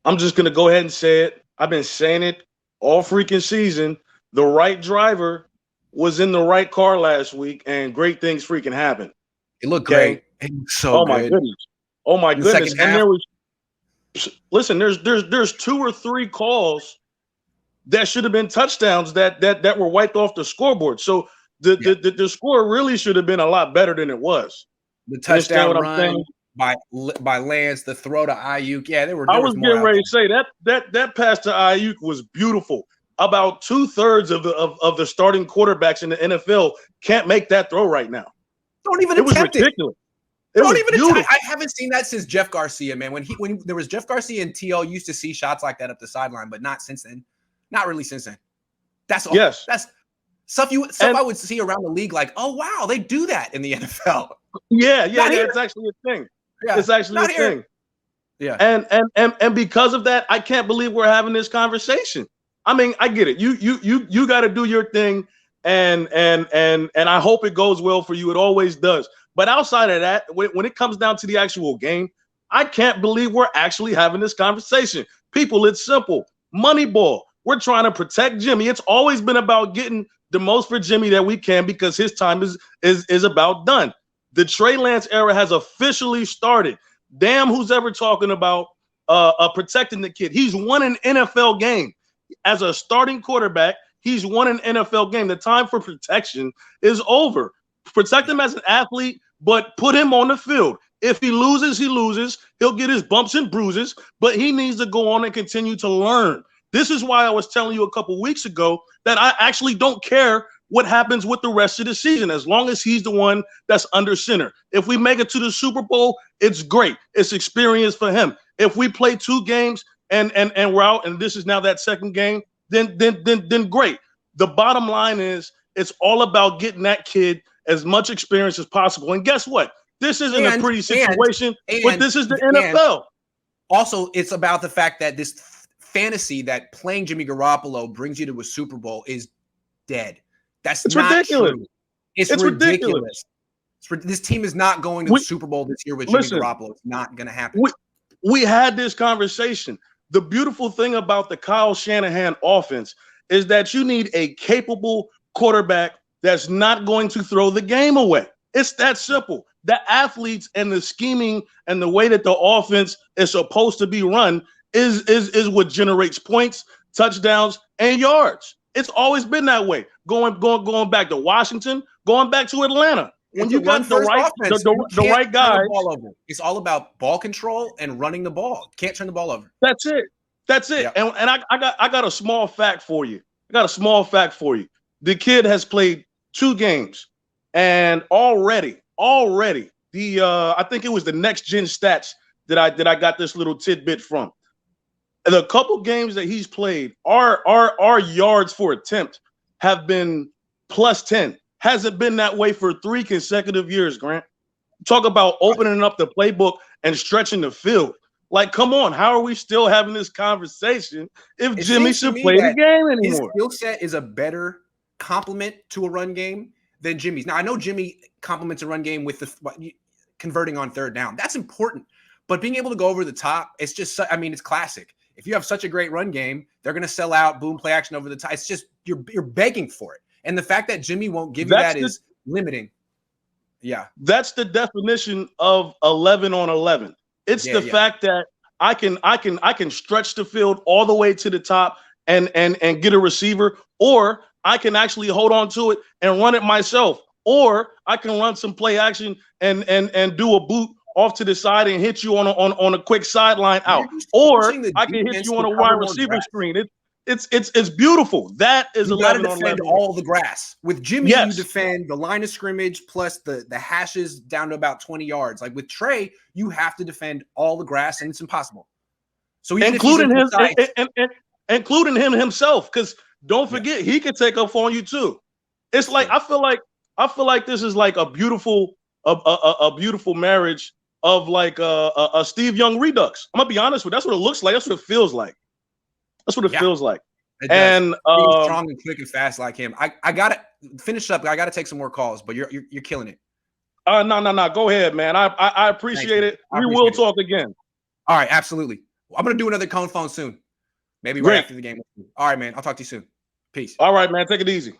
I'm just going to go ahead and say it. I've been saying it all freaking season. The right driver was in the right car last week, and great things freaking happened. It looked Okay. great. It looked so Oh my good. goodness. Oh my In the goodness. second And half, there was, listen, there's 2 or 3 calls that should have been touchdowns that were wiped off the scoreboard. So the score really should have been a lot better than it was. the You understand touchdown what I'm run saying? by Lance, the throw to Ayuk. Yeah, there I was was more getting out ready there. to say that pass to Ayuk was beautiful. About 2/3 of the starting quarterbacks in the NFL can't make that throw right now. Don't even It was attempt it. ridiculous. It Don't was even beautiful. attempt. I haven't seen that since Jeff Garcia, man. When there was Jeff Garcia and TL, used to see shots like that up the sideline, but not since then. Not really since then. That's all. Yes. That's stuff I would see around the league. Like, oh wow, they do that in the NFL. Yeah. Here. It's actually a thing. Yeah, It's actually a thing. Yeah. And because of that, I can't believe we're having this conversation. I mean, I get it. You got to do your thing, and I hope it goes well for you. It always does. But outside of that, when it comes down to the actual game, I can't believe we're actually having this conversation. People, it's simple. Moneyball. We're trying to protect Jimmy. It's always been about getting the most for Jimmy that we can because his time is about done. The Trey Lance era has officially started. Damn, who's ever talking about protecting the kid? He's won an NFL game as a starting quarterback. He's won an NFL game. The time for protection is over. Protect him as an athlete, but put him on the field. If he loses, he loses. He'll get his bumps and bruises, but he needs to go on and continue to learn. This is why I was telling you a couple weeks ago that I actually don't care what happens with the rest of the season, as long as he's the one that's under center. If we make it to the Super Bowl, it's great. It's experience for him. If we play 2 games and we're out, and this is now that second game, then great. The bottom line is it's all about getting that kid as much experience as possible. And guess what? This isn't a pretty situation, but this is the NFL. Also, it's about the fact that this fantasy that playing Jimmy Garoppolo brings you to a Super Bowl is dead. It's not ridiculous. True. It's ridiculous. This team is not going to the Super Bowl this year with Jimmy Garoppolo. It's not going to happen. We had this conversation. The beautiful thing about the Kyle Shanahan offense is that you need a capable quarterback that's not going to throw the game away. It's that simple. The athletes and the scheming and the way that the offense is supposed to be run is what generates points, touchdowns, and yards. It's always been that way. Going back to Washington, going back to Atlanta. When you got the right guy, it's all about ball control and running the ball. Can't turn the ball over. That's it. Yeah. And I got a small fact for you. The kid has played 2 games, and already I think it was the Next Gen Stats that I got this little tidbit from. The couple games that he's played, our yards for attempt have been +10. Hasn't been that way for 3 consecutive years, Grant. Talk about opening up the playbook and stretching the field. Like, come on, how are we still having this conversation if Jimmy should play the game anymore? His skill set is a better complement to a run game than Jimmy's. Now, I know Jimmy complements a run game with the converting on 3rd down. That's important. But being able to go over the top, it's just, I mean, it's classic. If you have such a great run game, they're going to sell out, boom, play action over the top. It's just, you're begging for it. And the fact that Jimmy won't give you that is limiting. Yeah. That's the definition of 11 on 11. It's the fact that I can stretch the field all the way to the top and get a receiver, or I can actually hold on to it and run it myself, or I can run some play action and do a boot off to the side and hit you on a quick sideline out, or I can hit you on a wide receiver screen. It's beautiful. That is 11 on 11. All the grass. With Jimmy, you defend the line of scrimmage plus the hashes down to about 20 yards. Like with Trey, you have to defend all the grass, and it's impossible. So including him himself, because don't forget he could take up on you too. It's like I feel like this is like a beautiful marriage of like a Steve Young redux. I'm gonna be honest with you. That's what it looks like. That's what it feels like. Feels like. And strong and quick and fast like him. I gotta finish up. I gotta take some more calls, but you're killing it. No. Go ahead, man. I appreciate it. We will talk again. All right, absolutely. I'm going to do another Cohn phone soon. Maybe right Great. after the game. All right, man. I'll talk to you soon. Peace. All right, man. Take it easy.